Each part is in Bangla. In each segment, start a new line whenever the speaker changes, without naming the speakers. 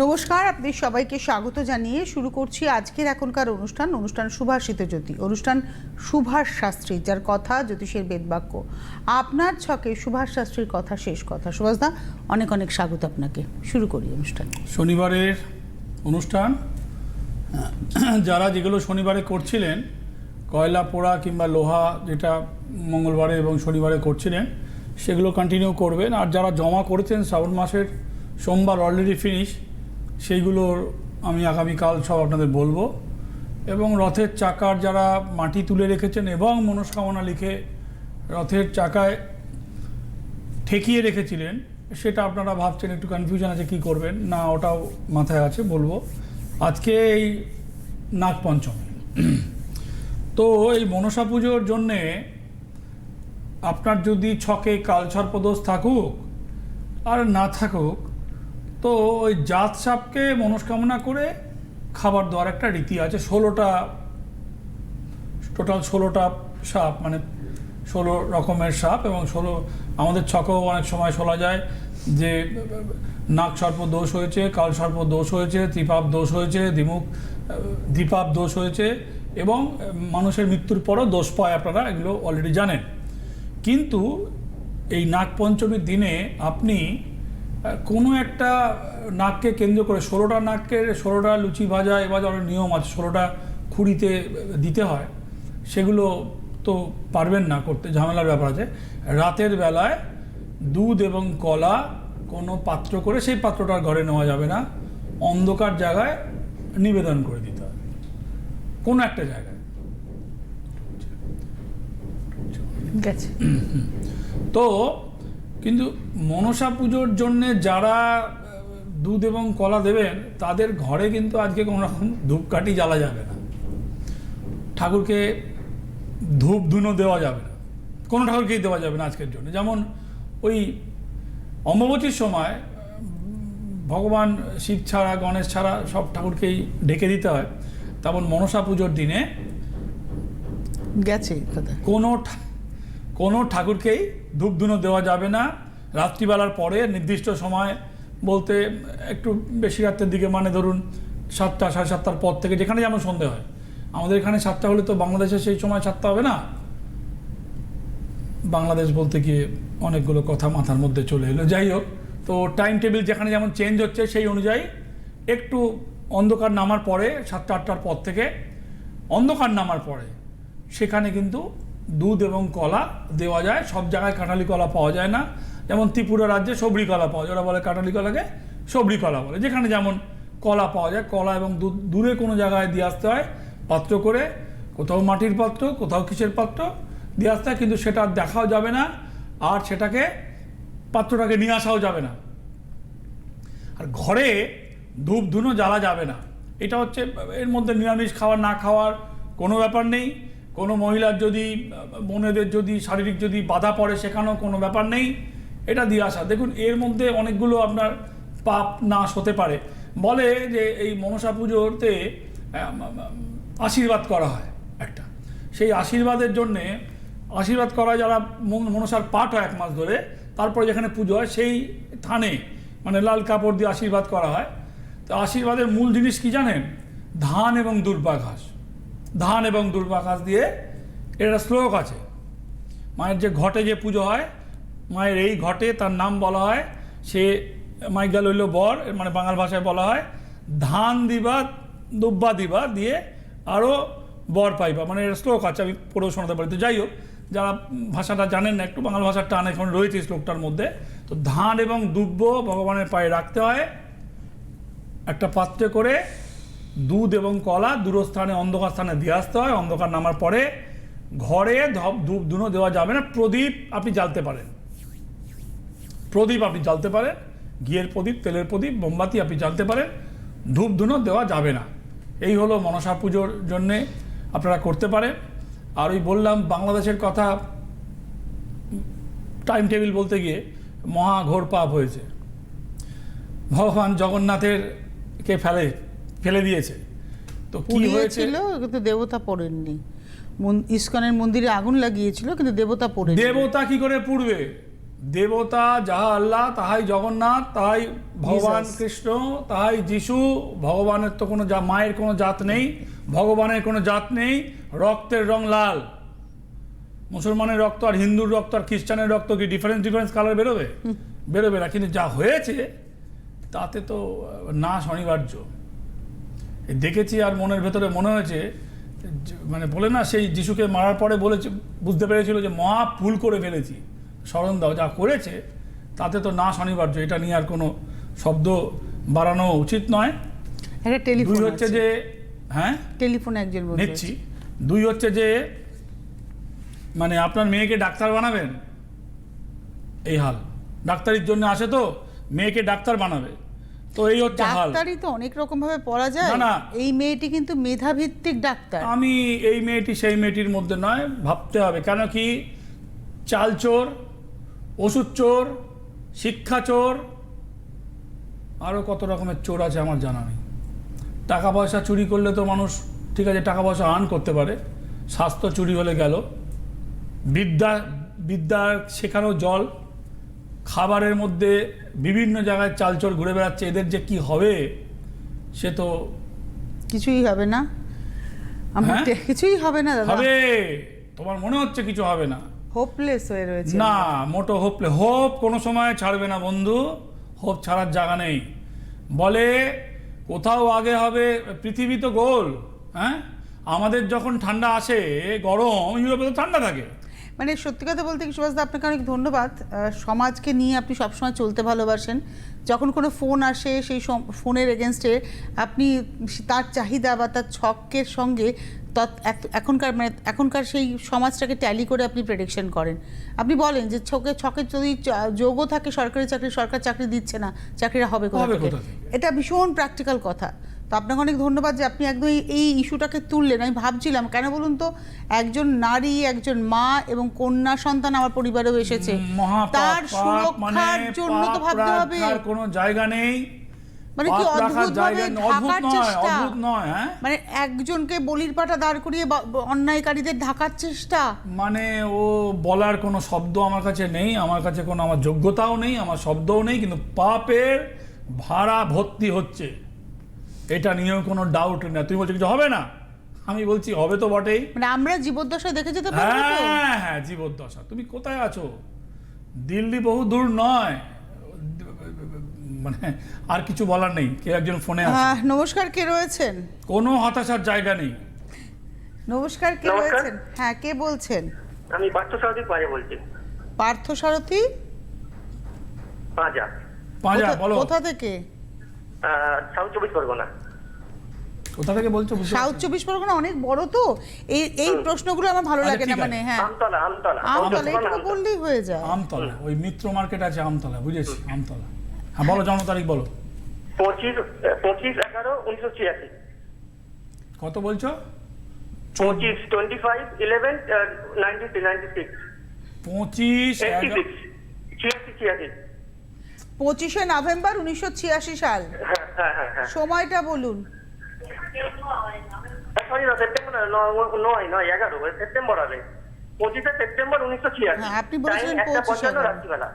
নমস্কার, আপনাদের সবাইকে স্বাগত জানিয়ে শুরু করছি আজকের এখনকার অনুষ্ঠান সুভাষিত জ্যোতি, অনুষ্ঠান সুভাষ শাস্ত্রী, যার কথা জ্যোতিষের বেদবাক্য। আপনার ছকে সুভাষ শাস্ত্রীর কথা, শেষ কথা। সুভাষদা, অনেক অনেক স্বাগত আপনাকে। শুরু করি অনুষ্ঠান।
শনিবারের অনুষ্ঠান যারা যেগুলো শনিবারে করছিলেন, কয়লা পোড়া কিংবা লোহা, যেটা মঙ্গলবারে এবং শনিবারে করছিলেন, সেগুলো কন্টিনিউ করবেন। আর যারা জমা করেছেন শ্রাবণ মাসের সোমবার অলরেডি ফিনিশ, সেইগুলোর আমি আগামীকাল সব আপনাদের বলবো। এবং রথের চাকার যারা মাটি তুলে রেখেছেন এবং মনস্কামনা লিখে রথের চাকায় ঠেকিয়ে রেখেছিলেন, সেটা আপনারা ভাবছেন একটু কনফিউশন আছে কি করবেন, না ওটাও মাথায় আছে, বলবো। আজকে এই নাগপঞ্চমী, তো এই মনসা পুজোর জন্যে আপনার যদি ছকে কালসর্পদোষ থাকুক আর না থাকুক, তো ওই জাত সাপকে মনস্কামনা করে খাবার দেওয়ার একটা রীতি আছে। 16টা, টোটাল 16টা সাপ, মানে 16 রকমের সাপ। এবং 16 আমাদের ছকেও অনেক সময় শোনা যায় যে নাগ সর্প দোষ হয়েছে, কাল সর্প দোষ হয়েছে, ত্রিপাপ দোষ হয়েছে, দ্বিপাপ দোষ হয়েছে, এবং মানুষের মৃত্যুর পরও দোষ পায়, আপনারা এগুলো অলরেডি জানেন। কিন্তু এই নাগপঞ্চমীর দিনে আপনি কোনো একটা নাককে কেন্দ্র করে 16টা নাককে 16টা লুচি ভাজা, এবার অনেক নিয়ম আছে, 16টা খুঁড়িতে দিতে হয়, সেগুলো তো পারবেন না করতে, ঝামেলার ব্যাপার আছে। রাতের বেলায় দুধ এবং কলা কোনো পাত্র করে, সেই পাত্রটার ঘরে নেওয়া যাবে না, অন্ধকার জায়গায় নিবেদন করে দিতে হবে, কোনো একটা জায়গায়।
গেছে
তো কিন্তু মনসা পুজোর জন্যে যারা দুধ এবং কলা দেবেন, তাদের ঘরে কিন্তু আজকে কোনো রকম ধূপকাঠি জ্বালা যাবে না, ঠাকুরকে ধূপ ধুনো দেওয়া যাবে না, কোনো ঠাকুরকেই দেওয়া যাবে না আজকের জন্য। যেমন ওই অমাবস্যার সময় ভগবান শিব ছাড়া, গণেশ ছাড়া সব ঠাকুরকেই ঢেকে দিতে হয়, তেমন মনসা পুজোর দিনে
গেছে
কোনো ঠাকুরকেই ধূপ ধুনো দেওয়া যাবে না। রাত্রিবেলার পরে নির্দিষ্ট সময় বলতে একটু বেশি রাতের দিকে, মানে ধরুন 7টা, 7:30টার পর থেকে, যেখানে যেমন সন্ধে হয়। আমাদের এখানে 7টা হলে তো বাংলাদেশে সেই সময় 7টা হবে না। বাংলাদেশ বলতে গিয়ে অনেকগুলো কথা মাথার মধ্যে চলে এলো, যাই হোক। তো টাইম টেবিল যেখানে যেমন চেঞ্জ হচ্ছে, সেই অনুযায়ী একটু অন্ধকার নামার পরে, 7টা 8টার পর থেকে অন্ধকার নামার পরে সেখানে কিন্তু দুধ এবং কলা দেওয়া যায়। সব জায়গায় কাঁঠালি কলা পাওয়া যায় না, যেমন ত্রিপুরা রাজ্যে সবরি কলা পাওয়া যায়, ওরা বলে কাঁঠালি কলাকে সবরি কলা বলে। যেখানে যেমন কলা পাওয়া যায়, কলা এবং দুধ দূরে কোনো জায়গায় দিয়ে আসতে হয় পাত্র করে, কোথাও মাটির পাত্র, কোথাও কিসের পাত্র দিয়ে আসতে হয়, কিন্তু সেটা দেখাও যাবে না, আর সেটাকে পাত্রটাকে নিয়ে আসাও যাবে না। আর ঘরে ধূপ ধুনো জ্বালা যাবে না। এটা হচ্ছে, এর মধ্যে নিরামিষ খাওয়ার না খাওয়ার কোনো ব্যাপার নেই। কোনো মহিলার যদি, বোনেদের যদি শারীরিক যদি বাধা পড়ে, সেখানেও কোনো ব্যাপার নেই, এটা দিয়ে আসা। দেখুন, এর মধ্যে অনেকগুলো আপনার পাপ নাশ হতে পারে। বলে যে এই মনসা পুজোতে আশীর্বাদ করা হয় একটা, সেই আশীর্বাদের জন্যে, আশীর্বাদ করা যারা মনসার পাঠ হয় 1 মাস ধরে, তারপরে যেখানে পুজো হয় সেই থানে, মানে লাল কাপড় দিয়ে আশীর্বাদ করা হয়। তো আশীর্বাদের মূল জিনিস কি জানেন? ধান এবং দুর্বা ঘাস। ধান এবং দুর্বা ঘাস দিয়ে, এটা শ্লোক আছে, মায়ের যে ঘটে যে পুজো হয়, মায়ের এই ঘটে, তার নাম বলা হয়, সে মাই গেল হইল বর, মানে বাংলা ভাষায় বলা হয় ধান দিবা দুব্বা দিবা দিয়ে আরও বর পাইবা, মানে এটা শ্লোক আছে, আমি পড়েও শোনাতে পারি। তো যাই হোক, যারা ভাষাটা জানেন না, একটু বাংলা ভাষার টান এখন রয়েছে শ্লোকটার মধ্যে। তো ধান এবং দুব্ব ভগবানের পায়ে রাখতে হয়, একটা পাত্রে করে দুধ এবং কলা দূরস্থানে, অন্ধকার স্থানে দিয়ে আসতে হয়। অন্ধকার নামার পরে ঘরে ধূপ ধুনো দেওয়া যাবে না। প্রদীপ আপনি জ্বালতে পারেন, ঘিয়ের প্রদীপ, তেলের প্রদীপ, মোমবাতি আপনি জ্বালতে পারেন, ধূপ ধুনো দেওয়া যাবে না। এই হলো মনসা পুজোর জন্যে আপনারা করতে পারেন। আর ওই বললাম বাংলাদেশের কথা, টাইম টেবিল বলতে গিয়ে মহা ঘোর পাপ হয়েছে। ভগবান জগন্নাথের কে ফেলে দিয়েছে। তো কি হয়েছিল?
কিন্তু দেবতা পড়েননি। ইস্কনের মন্দিরে আগুন লাগিয়েছিল, কিন্তু দেবতা পড়ে।
দেবতা কি করে পুড়বে? দেবতা যাহা আল্লাহ, তাহাই জগন্নাথ, তাহাই ভগবান
Jesus.
কৃষ্ণ, তাহাই যিশু। ভগবানের তো কোনো মায়ের কোনো জাত নেই, ভগবানের কোনো জাত নেই। রক্তের রং লাল। মুসলমানের রক্ত আর হিন্দুর রক্ত আর খ্রিস্টানের রক্ত কি ডিফারেন্স কালার বেরোবে? বেরোবে না। কিন্তু যা হয়েছে তাতে তো নাশ অনিবার্য। দেখেছি আর মনের ভেতরে মনে হয়েছে মানে বলে না, সেই যিশুকে মারার পরে বলেছে, বুঝতে পেরেছিল যে মহা ভুল করে ফেলেছি। স্মরণ দাও, যা করেছে তাতে তো নাশ অনিবার্য। এটা নিয়ে আর কোনো শব্দ বাড়ানো উচিত নয়।
একটা টেলিফোন
দুই হচ্ছে যে, হ্যাঁ
টেলিফোনে একজন বলছে।
নিচ্ছি। দুই হচ্ছে যে মানে আপনার মেয়েকে ডাক্তার বানাবেন, এই হাল। ডাক্তারির জন্য আসে তো মেয়েকে ডাক্তার বানাবে, তো এই হচ্ছে হাল।
ডাক্তারি তো অনেক রকম ভাবে পড়া যায়।
না।
এই মেয়েটি কিন্তু মেধাভিত্তিক ডাক্তার।
আমি এই মেয়েটি সেই মেয়েটির মধ্যে নয়, ভাবতে হবে। কেন কি, চাল চোর, ওষুধ চোর, শিক্ষা চোর, আরও কত রকমের চোর আছে আমার জানা নেই। টাকা পয়সা চুরি করলে তো মানুষ ঠিক আছে, টাকা পয়সা আর্ন করতে পারে। স্বাস্থ্য চুরি হলে গেল। বিদ্যা শেখানো জল, খাবারের মধ্যে বিভিন্ন জায়গায় চালচোর ঘুরে বেড়াচ্ছে। এদের যে কি হবে সে তো
কিছুই হবে না।
হ্যাঁ?
কিছুই হবে না দাদা।
হবে। তোমার মনে হচ্ছে কিছু হবে না?
হোপলেস হয়ে রয়েছে।
না, মোটো হোপ কোনো সময় ছাড়বে না বন্ধু। হোপ ছাড়ার জায়গা নেই। বলে কোথাও আগে হবে, পৃথিবী তো গোল। হ্যাঁ, আমাদের যখন ঠান্ডা আসে, গরম, ইউরোপে তো ঠান্ডা থাকে।
মানে সত্যি কথা বলতে কি সুভাষদা, আপনাকে অনেক ধন্যবাদ। সমাজকে নিয়ে আপনি সবসময় চলতে ভালোবাসেন। যখন কোনো ফোন আসে, সেই ফোনের এগেনস্টে আপনি তার চাহিদা বা তার ছকের সঙ্গে এখনকার সেই সমাজটাকে ট্যালি করে আপনি প্রেডিকশন করেন। আপনি বলেন যে ছকে যদি যোগও থাকে সরকারি চাকরি, সরকার চাকরি দিচ্ছে না, চাকরিটা হবে কোথা থেকে? এটা ভীষণ প্র্যাকটিক্যাল কথা। তো আপনাকে অনেক ধন্যবাদ যে আপনি একদম এই ইস্যুটাকে তুললেন। আমি ভাবছিলাম কেন বলুন তো, একজন নারী, একজন মা এবং কন্যা সন্তান আমার পরিবারেও এসেছে, তার সুরক্ষার জন্য তো ভাবতে হবে।
কোনো জায়গা নেই,
মানে কি অদ্ভুতভাবে ঢাকার চেষ্টা। মানে একজনকে বলির পাঠা দাঁড় করিয়ে অন্যায়কারীদের ঢাকার চেষ্টা।
মানে ও বলার কোনো শব্দ আমার কাছে নেই, আমার কাছে কোনো আমার যোগ্যতাও নেই, আমার শব্দও নেই। কিন্তু পাপের ভাড়া ভর্তি হচ্ছে, এটা নিয়েও কোনো ডাউট না। তুমি বলছো কিছু হবে না, আমি বলছি হবে তো বটেই।
মানে আমরা জীবদ্দশায় দেখে যেতে পারি।
হ্যাঁ, জীবদ্দশা। তুমি কোথায় আছো? দিল্লি বহু দূর নয়। মানে আর কিছু বলার নেই। কে একজন ফোনে আছে।
নমস্কার, কে রয়েছেন?
কোনো হতাশার জায়গা নেই।
নমস্কার, কে রয়েছেন? হ্যাঁ, কে বলছেন?
আমি পার্থ সারথী পাঁজা বলছি।
পার্থ সারথী
পাঁজা।
বলো
কোথা থেকে?
সাউথ চব্বিশ পরগনা।
কোথা থেকে বলছো?
সাউথ চব্বিশ পরগনা অনেক বড় তো। এই প্রশ্নগুলো আমার ভালো লাগে না। মানে হ্যাঁ, আমতলা একটু বললেই হয়ে যায়।
আমতলা, ওই মিত্র মার্কেট আছে আমতলা, বুঝেছি। আমতলা। হ্যাঁ, বলো জন্ম তারিখ বলো।
25/11/1986।
কত বলছো?
25/11/96।
25শে নভেম্বর 1986 সাল।
হ্যাঁ।
সময়টা বলুন।
সেপ্টেম্বর 11 হবে। 25শে সেপ্টেম্বর 1986।
হ্যাঁ, আপনি বলেছিলেন
1:55 রাত্রিবেলা।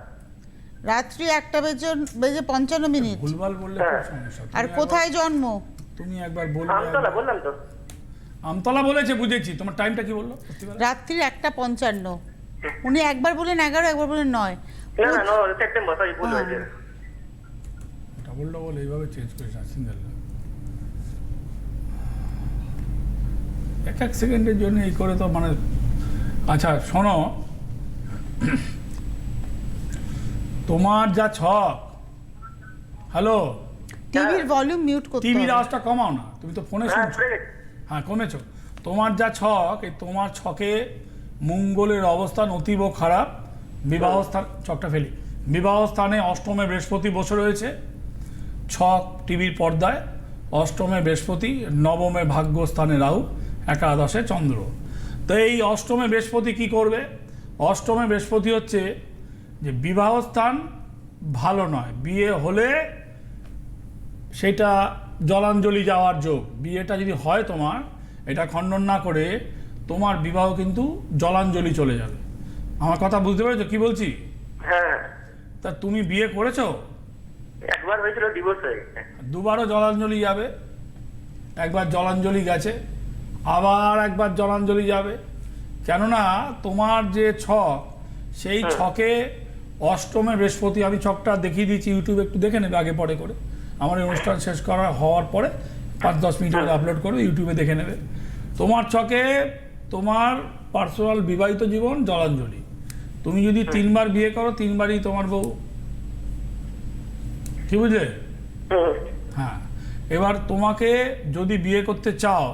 রাত্রি 1:55
ভুলভাল বললে খুব সমস্যা।
আর কোথায় জন্ম?
তুমি একবার বলবে।
আমতলা বললাম তো।
আমতলা বলেছে, বুঝেছি। তোমার টাইমটা কি বললো?
রাত্রি 1:55। উনি একবার বলেন 11, একবার বলেন 9।
না, সেপ্টেম্বর, সরি, ভুল হয়েছে।
ডবল এইভাবে চেঞ্জ করিস না, সিঙ্গেল। এক সেকেন্ডের জন্য এই করে তো মানে। আচ্ছা শোনো, তোমার যা ছক। হ্যালো,
টিভির ভলিউম মিউট করতে হবে।
টিভির আওয়াজটা কমাও না, তুমি তো ফোনে শুনছো। হ্যাঁ, কমেছো। তোমার যা ছক, এই তোমার ছকে মঙ্গলের অবস্থান অতীব খারাপ। বিবাহ স্থান, ছকটা ফেলি। বিবাহ স্থানে অষ্টমে বৃহস্পতি বসে রয়েছে। ছক টিভির পর্দায় অষ্টমে বৃহস্পতি, নবমে ভাগ্যস্থানে রাহু, একাদশে চন্দ্র। তো এই অষ্টমে বৃহস্পতি কি করবে? অষ্টমে বৃহস্পতি হচ্ছে যে বিবাহ স্থান ভালো নয়। বিয়ে হলে সেটা জলাঞ্জলি যাওয়ার যোগ। বিয়েটা যদি হয় তোমার, এটা খণ্ডন না করে তোমার বিবাহ কিন্তু জলাঞ্জলি চলে যাবে। আমার কথা বুঝতে পেরেছো কি বলছি?
হ্যাঁ,
তা তুমি বিয়ে করেছো?
একবার হয়েছিল, ডিভোর্স হয়ে গেছে।
দুবারও জলাঞ্জলি যাবে, একবার জলাঞ্জলি গেছে, আবার একবার জলাঞ্জলি যাবে। কেননা তোমার যে ছক, সেই ছকে অষ্টমে বৃহস্পতি, আমি ছকটা দেখিয়ে দিয়েছি, ইউটিউবে একটু দেখে নেবে আগে পরে করে। আমার এই অনুষ্ঠান শেষ করা হওয়ার পরে 5-10 মিনিট আপলোড করবে, ইউটিউবে দেখে নেবে। তোমার ছকে তোমার পার্সোনাল বিবাহিত জীবন জলাঞ্জলি। তুমি যদি 3বার বিয়ে করো, 3বারই তোমার বউ। কি বুঝলে?
হুম,
হ্যাঁ, এবার তোমাকে যদি বিয়ে করতে চাও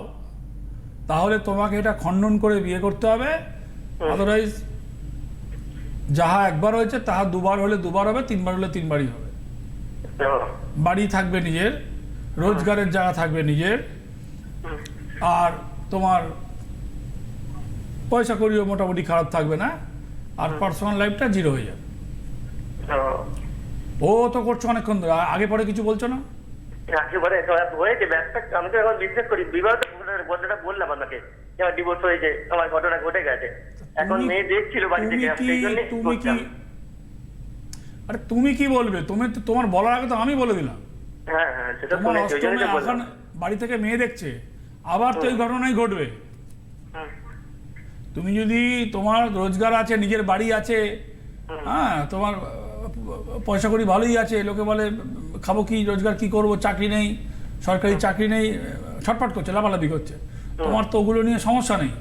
তাহলে তোমাকে এটা খণ্ডন করে বিয়ে করতে হবে। আদারওয়াইজ যাহা একবার হয়েছে তাহা 2বার হলে 2বার হবে, 3বার হলে 3বারই হবে।
হুম,
বাড়ি থাকবে নিজের, রোজগারের জায়গা থাকবে নিজের, আর তোমার পয়সা করিও মোটামুটি খারাপ থাকবে না, আর পার্সোনাল লাইফটা জিরো হয়ে যাবে।
হুম।
ও তো করছো অনেকক্ষণ ধরে, আগে পরে কিছু বলছো না?
একেবারে হয়েছে ব্যবসা। আমি তো এখন বিজনেস করি, বিবাহ ঘটনাটা বললাম আপনাকে, আমার ডিভোর্স হয়েছে, আমার ঘটনা ঘটে গেছে। এখন মেয়ে দেখছিল বাড়ি থেকে, সেই জন্য
আরে তুমি কি বলবে? তুমি তো, তোমার বলার আগে তো আমি বলে দিলাম।
হ্যাঁ, হ্যাঁ, সেটা
তোমার
শুনেছি, ওই জন্যই
অষ্টমে
তো
এখন
বললাম।
বাড়ি থেকে মেয়ে দেখছে, আবার তো এই ঘটনাই ঘটবে।
হুম,
তুমি যদি তোমার রোজগার আছে, নিজের বাড়ি আছে, হ্যাঁ, তোমার পয়সা করি ভালোই আছে, লোকে বলে খাবো কি, রোজগার কি করব, চাকরি নেই, সরকারি চাকরি নেই, ছটফট করছে, লাফালাফি করছে, তোমার তো ওগুলো নিয়ে সমস্যা নেই।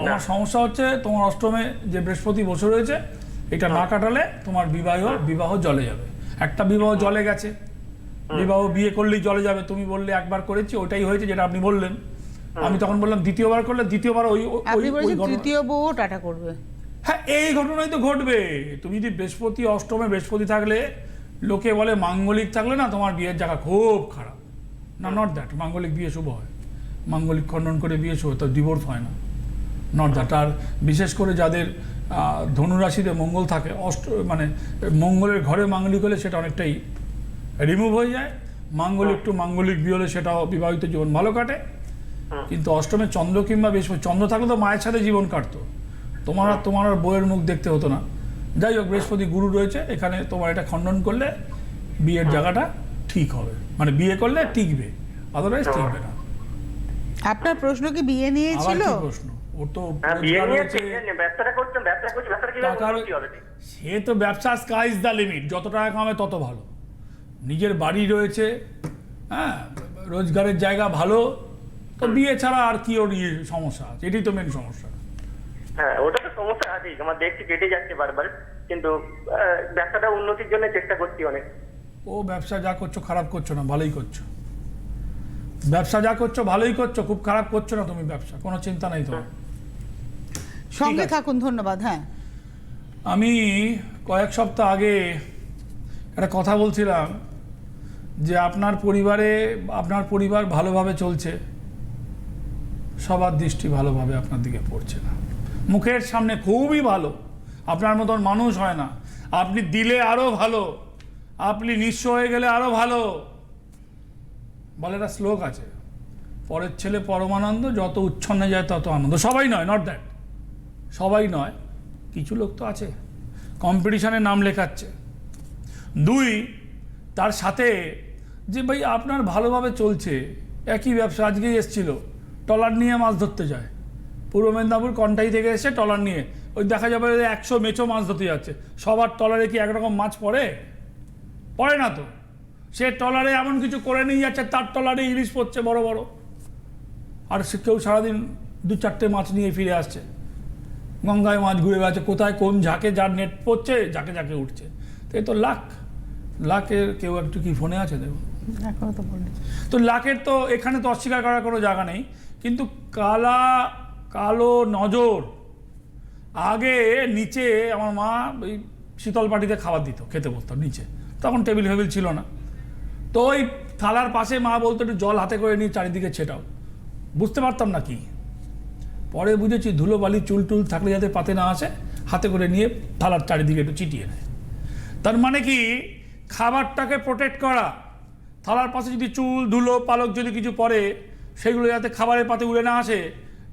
তোমার সমস্যা হচ্ছে তোমার অষ্টমে যে বৃহস্পতি বসে রয়েছে, এটা না কাটালে তোমার বিবাহ জলে যাবে। একটা বিবাহ জলে গেছে, বিবাহ বিয়ে করলেই জলে যাবে। তুমি বললে একবার করেছি, ওটাই হয়েছে যেটা আপনি বললেন। আমি তখন বললাম দ্বিতীয়বার করলে দ্বিতীয়বার
আপনি বলেছেন তৃতীয় বউ টাটা করবে।
হ্যাঁ, এই ঘটনাই তো ঘটবে। তুমি যদি বৃহস্পতি অষ্টমে বৃহস্পতি থাকলে, লোকে বলে মাঙ্গলিক থাকলে না তোমার বিয়ের জায়গা খুব খারাপ। না, নট দ্যাট। মাঙ্গলিক বিয়ে শুভ হয়, মাঙ্গলিক খণ্ডন করে বিয়ে শুভ, তো ডিভোর্স হয় না, নট দ্যাট। আর বিশেষ করে যাদের ধনুরাশিতে মঙ্গল থাকে, মানে মঙ্গলের ঘরে মাঙ্গলিক হলে সেটা অনেকটাই রিমুভ হয়ে যায়। মাঙ্গলিক টু মাঙ্গলিক বিয়ে হলে সেটাও বিবাহিত জীবন ভালো কাটে। কিন্তু অষ্টমে চন্দ্র কিংবা বৃহস্পতি, চন্দ্র থাকলে তো মায়ের সাথে জীবন কাটতো, তোমার আর বইয়ের মুখ দেখতে হতো না। যাই হোক, বৃহস্পতি গুরু রয়েছে এখানে, তোমার এটা খণ্ডন করলে বিয়ের জায়গাটা ঠিক হবে, মানে বিয়ে করলে টিকবে, আদারওয়াইজ টিকবে না।
আপনার প্রশ্ন কি বিয়ে নিয়ে
আবার
ছিল?
কি প্রশ্ন? ও তো
হ্যাঁ, বিয়ে
রোজগার
নিয়ে
রয়েছে,
ব্যবসাটা করছি, ব্যবসাটা কিভাবে
টাকার,
উন্নতি হবে?
সে তো ব্যবসা, স্কাই ইজ দ্য লিমিট, যত টাকা কামাবে তত ভালো। নিজের বাড়ি রয়েছে, হ্যাঁ, রোজগারের জায়গা ভালো, তো বিয়ে ছাড়া আর কি ওর সমস্যা আছে? এটাই তো মেন সমস্যা।
হ্যাঁ, ওটা তো সমস্যা আছেই, আমার দেখছি কেটে যাচ্ছে বারবার, কিন্তু ব্যবসাটা উন্নতির জন্য চেষ্টা করছি অনেক।
ও ব্যবসা যা করছো খারাপ করছো না, ভালোই করছো। ব্যবসা যা করছো ভালোই করছো, খুব খারাপ করছো না তুমি ব্যবসা, কোনো চিন্তা নেই তোমার।
সঙ্গে
আছে।
থাকুন, ধন্যবাদ। হ্যাঁ,
আমি কয়েক সপ্তাহ আগে একটা কথা বলছিলাম যে আপনার পরিবার ভালোভাবে চলছে, সবার দৃষ্টি ভালোভাবে আপনার দিকে পড়ছে না। মুখের সামনে খুবই ভালো, আপনার মতন মানুষ হয় না, আপনি দিলে আরো ভালো, আপনি নিঃস্ব হয়ে গেলে আরো ভালো। বলে একটা শ্লোক আছে, পরের ছেলে পরমানন্দ, যত উচ্ছন্নে যায় তত আনন্দ। সবাই নয়, নট দ্যাট, সবাই নয়, কিছু লোক তো আছে কম্পিটিশনে নাম লেখাচ্ছে। 2, তার সাথে যে ভাই আপনার ভালোভাবে চলছে, একই ব্যবসা, আজকেই এসছিল ট্রলার নিয়ে মাছ ধরতে যায়, পূর্ব মেদিনীপুর কন্টাই থেকে এসে ট্রলার নিয়ে, ওই দেখা যাবে 100 মেছো মাছ ধরতে যাচ্ছে। সবার ট্রলারে কি একরকম মাছ পড়ে না তো। সে ট্রলারে এমন কিছু করে নিয়ে যাচ্ছে, তার ট্রলারে ইলিশ পড়ছে বড় বড়, আর সে কেউ সারাদিন 2-4টে মাছ নিয়ে ফিরে আসছে। গঙ্গায় মাছ ঘুরে বেড়াচ্ছে, কোথায় কোন ঝাঁকে যার নেট পড়ছে, ঝাঁকে উঠছে। তো এই তো লাখের কেউ একটু কি ফোনে আছে দেখুন,
এখনো তো বলছি।
তো লাখের তো এখানে তো অস্বীকার করার কোনো জায়গা নেই। কিন্তু কালো নজর, আগে নিচে আমার মা ওই শীতল পাটিতে খাবার দিত, খেতে বসতাম নিচে, তখন টেবিল ফেবিল ছিল না। তো ওই থালার পাশে মা বলতো একটু জল হাতে করে নিয়ে চারিদিকে ছেটাও, বুঝতে পারতাম না কি। পরে বুঝেছি ধুলো বালি চুল টুল থাকলে যাতে পাতে না আসে, হাতে করে নিয়ে থালার চারিদিকে একটু চিটিয়ে নেয়। তার মানে কি, খাবারটাকে প্রোটেক্ট করা। থালার পাশে যদি চুল ধুলো পালক যদি কিছু পড়ে, সেগুলো যাতে খাবারের পাতে উড়ে না আসে,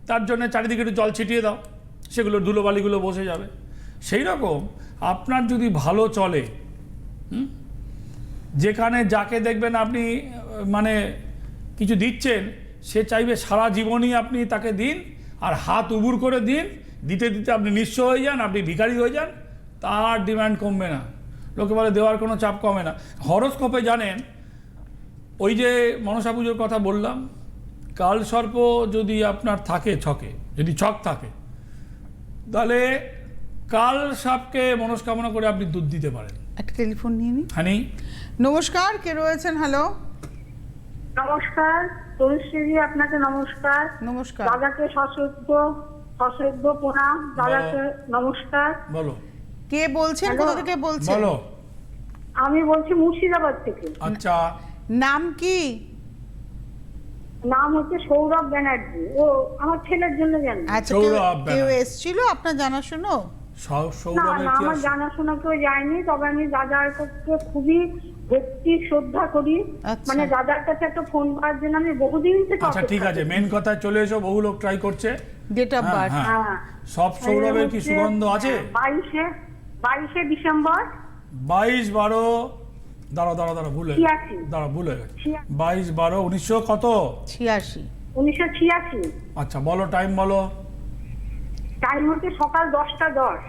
তার জন্য চারিদিকে একটু জল ছিটিয়ে দাও, সেগুলো ধুলোবালিগুলো বসে যাবে। সেই রকম আপনার যদি ভালো চলে, যেখানে যাকে দেখবেন আপনি মানে কিছু দিচ্ছেন, সে চাইবে সারা জীবনই আপনি তাকে দিন, আর হাত উবুর করে দিন, দিতে দিতে আপনি নিঃস্ব হয়ে যান, আপনি ভিখারি হয়ে যান, তার ডিমান্ড কমবে না। লোকে বলে দেওয়ার কোনো চাপ কমে না। হরোস্কোপে জানেন, ওই যে মনসা পুজোর কথা বললাম, কাল সর্প যদি আপনার থাকে ছকে, যদি ছক থাকে, তাহলে কাল সাপকে মনস্কামনা করে আপনি দুধ দিতে পারেন।
একটা টেলিফোন নিয়ে নিই।
হানি,
নমস্কার, কে রয়েছেন? হ্যালো,
নমস্কার তনুশ্রী, আপনাকে নমস্কার।
নমস্কার।
দাদাকে সশ্রদ্ধ প্রণাম। দাদাকে নমস্কার।
বলো
কে বলছেন?
হ্যালো।
কোথা থেকে বলছেন?
বলো।
আমি বলছি মুর্শিদাবাদ থেকে।
আচ্ছা,
নাম কি?
নাম হচ্ছে সৌরভ ব্যানার্জি। ও আমার ছেলের জন্য জানি।
আচ্ছা,
সৌরভ
কেউ
ব্যানার্জি।
এসেছিল আপনার জানাশুনো?
না
সৌরভের
না,
কি
আমার
আছে?
জানাশোনা কেউ যায়নি, তবে আমি দাদার কাছে খুবই ভক্তি শ্রদ্ধা করি।
আচ্ছা।
মানে দাদার কাছে একটা ফোন করার জন্য আমি বহুদিন থেকে
আচ্ছা ঠিক
অপেক্ষা
আছে,
করছি।
মেন কথায় চলে এসো। বহু লোক ট্রাই করছে।
ডেট অফ
হ্যাঁ,
বার্থ?
হ্যাঁ।
হ্যাঁ।
সব সৌরভের কি সুগন্ধ আছে?
22শে ডিসেম্বর
22/12, দাঁড়া ভুল হয়ে
86।
ভুল হয়ে গেছে। 22/12/1900 কত?
86।
1986।
আচ্ছা বলো, টাইম বলো।
টাইম হচ্ছে সকাল 10টা 10।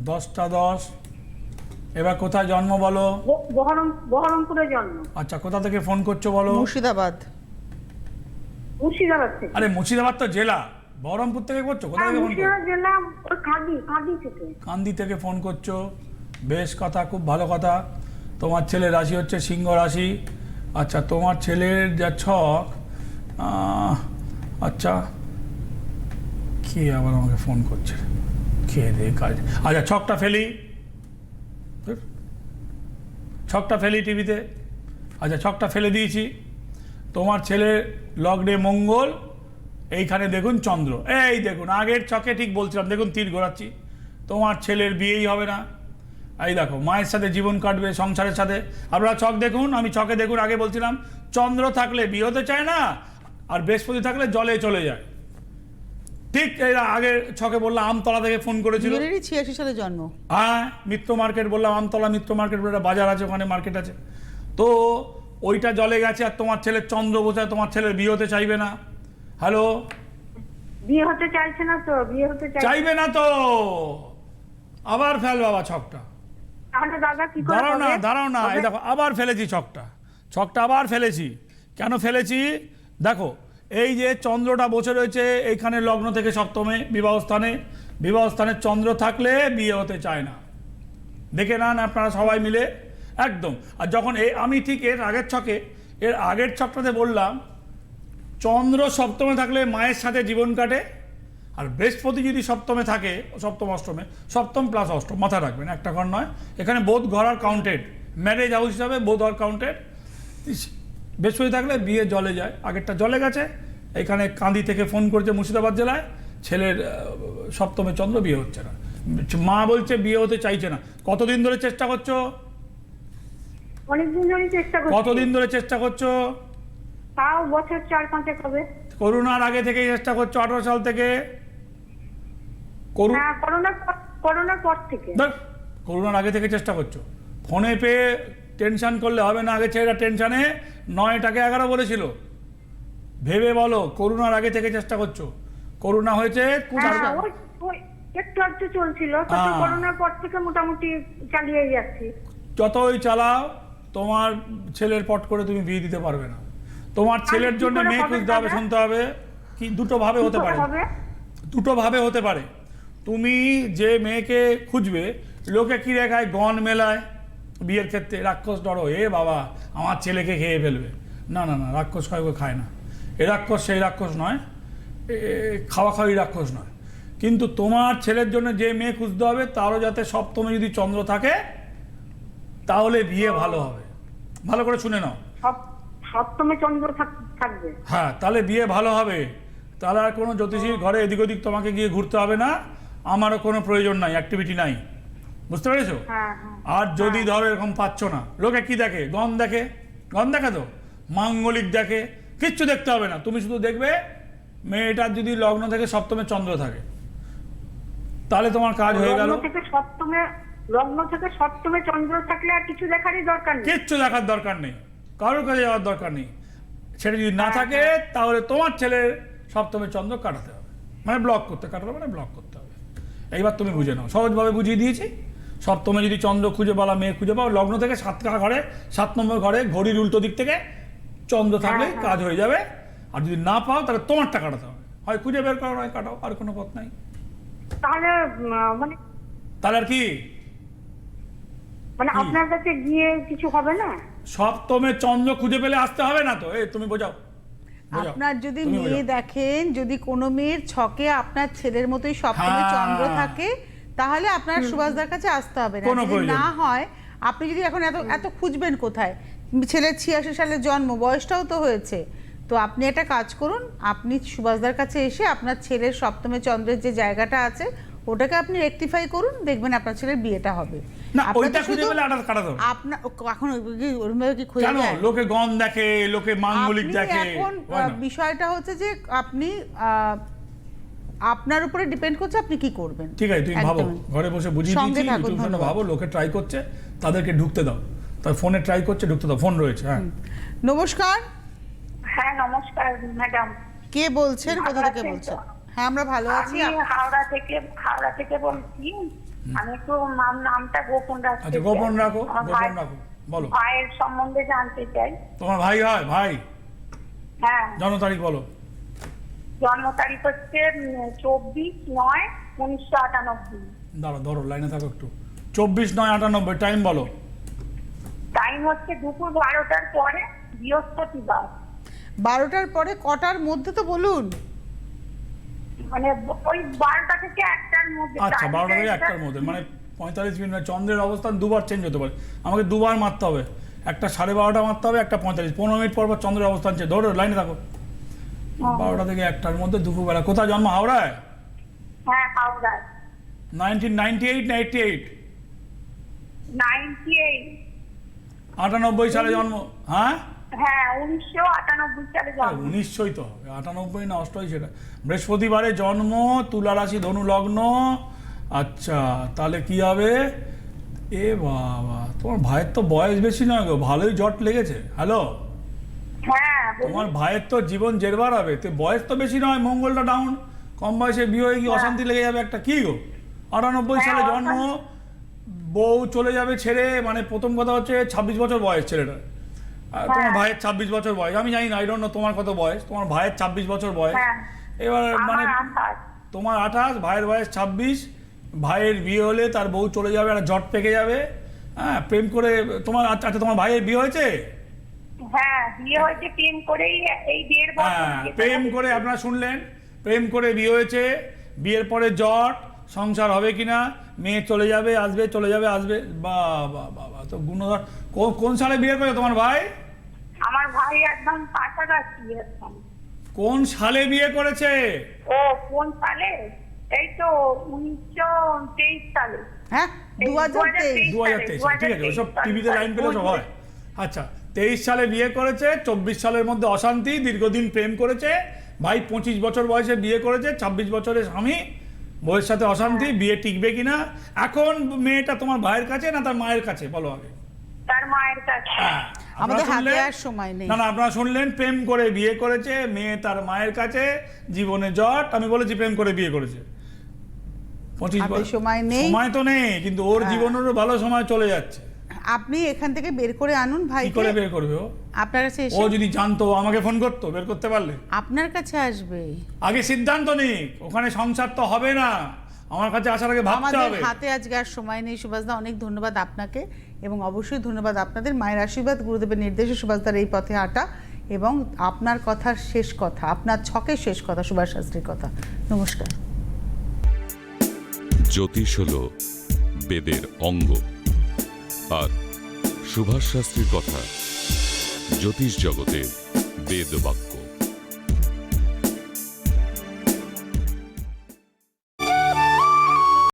10টা 10। এবার কোথায় জন্ম বলো?
বহরমপুরে জন্ম।
আচ্ছা, কোথা থেকে ফোন করছো বলো?
মুর্শিদাবাদ।
মুর্শিদাবাদ থেকে।
আরে মুর্শিদাবাদ তো জেলা, বহরমপুর থেকে করছো? কোথা থেকে ফোন করছো?
মুর্শিদাবাদ জেলা ওই কাঁদি থেকে।
কান্দি থেকে ফোন করছো, বেশ কথা, খুব ভালো কথা। তোমার ছেলের রাশি হচ্ছে সিংহ রাশি। আচ্ছা, তোমার ছেলের যা ছক, আচ্ছা কে আবার আমাকে ফোন করছে, খেয়ে দে কাজ। আচ্ছা, ছকটা ফেলি টিভিতে। আচ্ছা, ছকটা ফেলে দিয়েছি। তোমার ছেলের লগ্নে মঙ্গল, এইখানে দেখুন চন্দ্র। এই দেখুন, আগের ছকে ঠিক বলছিলাম, দেখুন তীর ঘোরাচ্ছি। তোমার ছেলের বিয়েই হবে না। এই দেখো, মায়ের সাথে জীবন কাটবে, সংসারের সাথে। আপনারা ছক দেখুন, আমি ছকে দেখুন, আগে বলছিলাম চন্দ্র থাকলে বিয়ে হতে চায় না, আর বৃহস্পতি থাকলে জলে চলে যায়। ঠিক এরা আগের ছকে বললাম, আমতলা থেকে ফোন করেছিল।
86 সালে জন্ম।
হ্যাঁ, মিত্র মার্কেট বললাম, আমতলা মিত্র মার্কেট বলে একটা বাজার আছে, ওখানে মার্কেট আছে। তো ওইটা জলে গেছে, আর তোমার ছেলের চন্দ্র বোঝায় তোমার ছেলের বিয়ে হতে চাইবে না। হ্যালো,
বিয়ে হতে চাইছে না তো?
চাইবে না তো আবার ফেল বাবা ছকটা।
তাহলে দাদা কি করে
দাঁড়াও না, এই দেখো আবার ফেলেছি ছকটা আবার ফেলেছি। কেন ফেলেছি দেখো, এই যে চন্দ্রটা বসে রয়েছে এইখানে লগ্ন থেকে সপ্তমে বিবাহস্থানে চন্দ্র থাকলে বিয়ে হতে চায় না। দেখে নেন আপনারা সবাই মিলে একদম। আর যখন আমি ঠিক এর আগের ছকটাতে বললাম চন্দ্র সপ্তমে থাকলে মায়ের সাথে জীবন কাটে, আর বৃহস্পতি যদি সপ্তমে থাকে, সপ্তম প্লাস অষ্টম, মাথা রাখবেন, একটা ঘর নয়। এখানে বোধ ঘর আর কাউন্টেড, ম্যারেজ হাউস হিসাবে বোধ আর কাউন্টেড। বৃহস্পতি থাকলে বিয়ে জলে যায়, আগেরটা জলে গেছে। এখানে কান্দি থেকে ফোন করছে মুর্শিদাবাদ জেলায়, ছেলের সপ্তমে চন্দ্র, বিয়ে হচ্ছে না। মা বলছে বিয়ে হতে চাইছে না। কতদিন ধরে চেষ্টা করছো?
অনেকদিন ধরে চেষ্টা করছি।
কতদিন ধরে চেষ্টা করছো?
তাও বছর 4-5 হবে।
করোনার আগে থেকে চেষ্টা করছো, 18 সাল থেকে?
হ্যাঁ, করোনার পর থেকে।
করোনার আগে থেকে চেষ্টা করছো। ফোনে পেয়ে টেনশন করলে হবে না। আগে ছেলেরা টেনশনে 9টাকে 11 বলেছিল। ভেবে বলো, করোনার আগে থেকে চেষ্টা করছো। করোনা হয়েছে
হ্যাঁ, ওই একটু একটু চলছিল, তখন করোনার পর থেকে মোটামুটি চালিয়ে যাচ্ছি।
যতই চালাও, তোমার ছেলের পট করে তুমি বিয়ে দিতে পারবে না। তোমার ছেলের জন্য মেয়ে খুঁজতে হবে, শুনতে হবে। কি দুটো ভাবে হতে পারে। তুমি যে মেয়েকে খুঁজবে, লোকে কি রেখায় গণ মেলায় বিয়ের ক্ষেত্রে, রাক্ষস ডরো, এ বাবা আমার ছেলেকে খেয়ে ফেলবে। না, রাক্ষস খায় না। এ রাক্ষস সেই রাক্ষস নয়, খাওয়াই রাক্ষস নয়। কিন্তু তোমার ছেলের জন্য যে মেয়ে খুঁজতে হবে, তারও যাতে সপ্তমে যদি চন্দ্র থাকে, তাহলে বিয়ে ভালো হবে। ভালো করে শুনে নাও।
সপ্তমে চন্দ্র থাকবে?
হ্যাঁ, তাহলে বিয়ে ভালো হবে। তাহলে আর কোনো জ্যোতিষীর ঘরে এদিক ওদিক তোমাকে গিয়ে ঘুরতে হবে না, আমারও কোনো প্রয়োজন নাই, অ্যাক্টিভিটি নাই। বুঝতে পেরেছো? আর যদি ধরো এরকম পাচ্ছ না, লোকে কি দেখে? গণ দেখে তো, মাঙ্গলিক দেখে, কিচ্ছু দেখতে হবে না। তুমি শুধু দেখবে মেয়েটার যদি লগ্ন থেকে সপ্তমে চন্দ্র থাকে, তাহলে তোমার কাজ হয়ে গেল।
লগ্ন থেকে সপ্তমে চন্দ্র থাকলে আর কিছু দেখারই দরকার নেই।
কিচ্ছু দেখার দরকার নেই, কারোর কাছে যাওয়ার দরকার নেই। সেটা যদি না থাকে তাহলে তোমার ছেলের সপ্তমে চন্দ্র কাটাতে হবে, মানে ব্লক করতে হবে। এইবার তুমি বুঝে নাও, সহজভাবে বুঝিয়ে দিয়েছি। সপ্তমে যদি চন্দ্র খুঁজে পাও, মেয়ে খুঁজে পাও, লগ্ন থেকে 7 নম্বর ঘরে ঘড়ির উল্টো দিক থেকে চন্দ্র থাকলে কাজ হয়ে যাবে। আর যদি না পাও তাহলে তোমারটা কাটাতে হবে, হয় খুঁজে বের করো নয় কাটাও, আর কোনো পথ নাই।
তাহলে মানে
আর কি
আপনার কাছে গিয়ে কিছু হবে না?
সপ্তমে চন্দ্র খুঁজে পেলে আসতে হবে না তো? এই তুমি বোঝাও।
আপনার যদি মেয়ে দেখেন, যদি কোনো মেয়ের ছকে আপনার ছেলের মতোই সপ্তমে চন্দ্র থাকে, তাহলে আপনার সুভাষদার কাছে আসতে হবে না। যদি না হয়, আপনি যদি এখন এত খুঁজবেন কোথায়? ছেলের 86 সালে জন্ম, বয়সটাও তো হয়েছে। তো আপনি একটা কাজ করুন, আপনি সুভাষদার কাছে এসে আপনার ছেলের সপ্তমে চন্দ্রের যে জায়গাটা আছে ওটাকে আপনি রেকটিফাই করুন, দেখবেন আপনার ছেলের বিয়েটা হবে।
না, ওইটা খুঁজে পেলে আটা কাটাতে হবে।
আপনার এখন ওরকমভাবে কি খুঁজে যায়?
লোকে গণ দেখে, লোকে মাঙ্গলিক দেখে।
এখন বিষয়টা হচ্ছে যে আপনি আপনার উপরে ডিপেন্ড করছে আপনি কি করবেন।
ঠিক আছে, তুমি ভাবো, ঘরে বসে বুঝিয়ে দিয়েছি, ইউটিউব চ্যানেলে ভাবো, লোকে ট্রাই করছে, তাদেরকে ঢুকতে দাও। তার ফোনে ট্রাই করছে, ঢুকতে দাও, ফোন রয়েছে। হ্যাঁ,
নমস্কার।
হ্যাঁ নমস্কার ম্যাডাম।
কে বলছেন, কোথা থেকে বলছেন? হ্যাঁ, আমরা ভালো আছি।
আমি হাওড়া থেকে বলছি। আমি একটু নামটা গোপন রাখছি।
আচ্ছা, গোপন রাখো, বলো।
ভাইয়ের সম্বন্ধে জানতে চাই।
তোমার ভাই হয়? ভাই,
হ্যাঁ।
জন্ম তারিখ বলো।
জন্ম তারিখ হচ্ছে 24/9/1998।
ধরো লাইনে থাকো একটু। 24/9/98, টাইম বলো।
টাইম হচ্ছে দুপুর 12টার পরে, বৃহস্পতিবার।
12টার পরে কটার মধ্যে তো বলুন?
মানে ওই 12টা থেকে 1টার মধ্যে।
আচ্ছা, 12টা থেকে 1টার মধ্যে, মানে 45 মিনিট। চন্দ্রের অবস্থান দুবার চেঞ্জ হতে পারে, আমাকে দুবার মারতে হবে। একটা 12:30 মারতে হবে, একটা 45, 15 মিনিট পর পর চন্দ্রের অবস্থান চেঞ্জ। ধরো লাইনে থাকো। 12টা থেকে 1টার মধ্যে দুপুরবেলা। কোথায় জন্ম? হাওড়ায়?
হ্যাঁ, হাওড়ায়।
1998 না 88?
98।
98 সালে জন্ম? হ্যাঁ,
1998 সালে জন্ম।
1900ই তো হবে, 98 না 88 সেটা। বৃহস্পতিবারে জন্ম, তুলা রাশি, ধনু লগ্ন। আচ্ছা, তাহলে কি হবে? এ বাবা, তোমার ভাইয়ের তো বয়স বেশি নয় গো, ভালোই জট লেগেছে। হ্যালো,
হ্যাঁ,
তোমার ভাইয়ের তো জীবন জেরবার হবে, তো বয়স তো বেশি নয়, মঙ্গলটা ডাউন, কম বয়সে বিয়ে হয়ে গিয়ে অশান্তি লেগে যাবে একটা। কি গো, 98 সালে জন্ম, বউ চলে যাবে ছেড়ে, মানে প্রথম কথা হচ্ছে 26 বছর বয়স ছেলেটা। তোমার ভাইয়ের 26 বছর বয়স, আমি জানি না, আই ডোন্ট নো তোমার কত বয়স, তোমার ভাইয়ের 26 বছর বয়স। এবার মানে তোমার 28, ভাইয়ের বয়স 26, ভাইয়ের বিয়ে হলে তার বউ চলে যাবে, একটা জট পেকে যাবে। হ্যাঁ, প্রেম করে তোমার। আচ্ছা, তোমার ভাইয়ের বিয়ে হয়েছে?
হ্যাঁ, বিয়ে হয়েছে, প্রেম করেই এই 1.5 বছর।
হ্যাঁ, প্রেম করে, আপনারা শুনলেন, প্রেম করে বিয়ে হয়েছে, বিয়ের পরে জট, সংসার হবে কিনা, মেয়ে চলে যাবে আসবে, চলে যাবে আসবে। বাবা বাবা, তো গুণধর। কোন সালে বিয়ে করে তোমার ভাই?
আমার ভাই একদম কাছাকাছি।
কোন সালে বিয়ে করেছে?
ও কোন সালে? এই তো 1923 সালে।
হ্যাঁ, 2023।
ঠিক আছে, ওসব টিভিতে লাইন পেলে সব হয়। আচ্ছা, 23 সালে বিয়ে করেছে, 24 সালের মধ্যে অশান্তি, দীর্ঘদিন প্রেম করেছে। ভাই 25 বছর বয়সে বিয়ে করেছে, 26 বছরের স্বামী, বউয়ের সাথে অশান্তি, বিয়ে টিকবে কিনা। এখন মেয়েটা তোমার ভাইয়ের কাছে না তার মায়ের কাছে, বলো আগে।
তার মায়ের কাছে।
আমাদের হাতে আর সময় নেই।
না, আপনারা শুনলেন, প্রেম করে বিয়ে করেছে, মেয়ে তার মায়ের কাছে, জীবনে জট। আমি বলেছি প্রেম করে বিয়ে করেছে। 25 বছর
সময় নেই,
সময় তো নেই, কিন্তু ওর জীবনেরও ভালো সময় চলে যাচ্ছে।
আপনি এখান থেকে বের করে আনুন ভাই।
কি করে বের করবে ও?
আপনার কাছে এসে।
ও যদি জানতো আমাকে ফোন করতো, বের করতে পারলে।
আপনার কাছে আসবে।
আগে সিদ্ধান্ত নিক, ওখানে সংসার তো হবে না, আমার কাছে আসার আগে ভাবতে হবে।
আমাদের হাতে আজকে আর সময় নেই। সুভাষদা, অনেক ধন্যবাদ আপনাকে, এবং অবশ্যই ধন্যবাদ আপনাদের। মায়ের আশীর্বাদ, গুরুদেবের নির্দেশে সুভাষদার এই পথে হাঁটা, এবং আপনার কথার শেষ কথা, আপনার ছকের শেষ কথা, সুভাষ শাস্ত্রীর কথা। নমস্কার।
জ্যোতিষ হলো বেদের অঙ্গ, আর সুভাষ শাস্ত্রীর কথা জ্যোতিষ জগতে বেদ বাক্য।